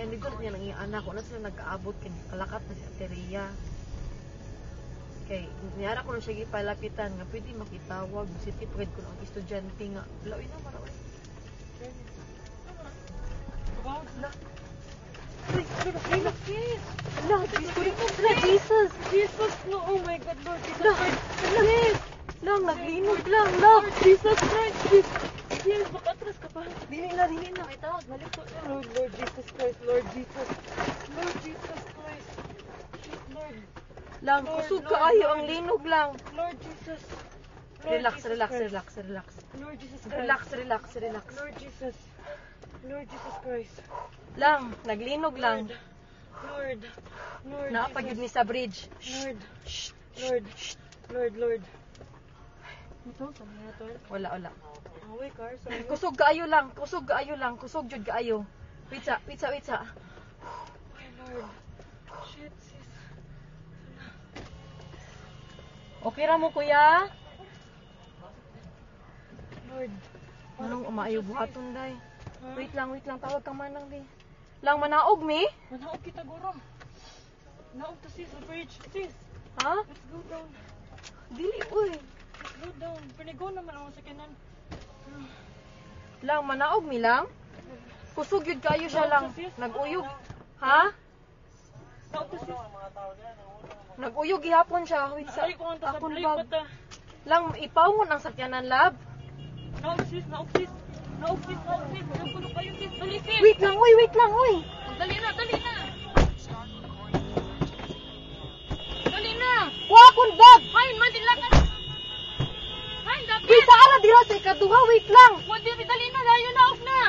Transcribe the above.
kaya dito niya nang anak ko na sila nag-aabot kay kalakat na si Ateria. Kay niyara ko na siya gipalapitan nga pwede makitawag city pride ko ang estudyante nga. Lawin na mara. Jesus! Jesus! No! Oh my God, Lord Jesus Christ! Yes! Lang, naglinog lang! Lord Jesus Christ! Yes! Makatras ka pa! Dili na! Ay, tawag! Balik ko! Lord Jesus Christ! Lord Jesus! Lord Jesus Christ! Lord! Lang, Lord, kusog Lord, kaayo Lord. ang linog lang. Lord Jesus! Relax. Lord Jesus Christ! Relax. Lord Jesus! Lord Jesus Christ! Lang, naglinog lang. Lord! Naapagid ni Jesus. sa bridge. Lord! Ito, saan na ito? Wala. Away, car. Sorry. Kusog kaayo lang. Kusog jud kaayo. Witsa. My Lord. Shit, sis. Okay ra mo kuya? Lord. Anong umaayo buhaton day? Huh? Wait lang. Tawag ka manang di. Lang manaog mi? Manaog kita, guro. Naog to sis, sa bridge. Sis, Ha? let's go down. Dili uy. Let's go down. Panigo naman ako sa kanan. Lang manaog mi lang. Kusog yun kayo siya lang. Naguyog. Ha? Naog to sis. Naguyog gihapon siya. Wait sa Ay, kung ang akong tasablik bag. pa ta. Lang ipawngon ang sakyanan lab. Naog sis. Naog sis. Nagpuno kayo sis. Dali sis. Wait lang uy. Dali na. Dali na. Wa akong bag. Ay, madilakan. Ay, dapat. Wait sa ala dira sa ikaduha. Wait lang. Dali na. Layo na. Off na.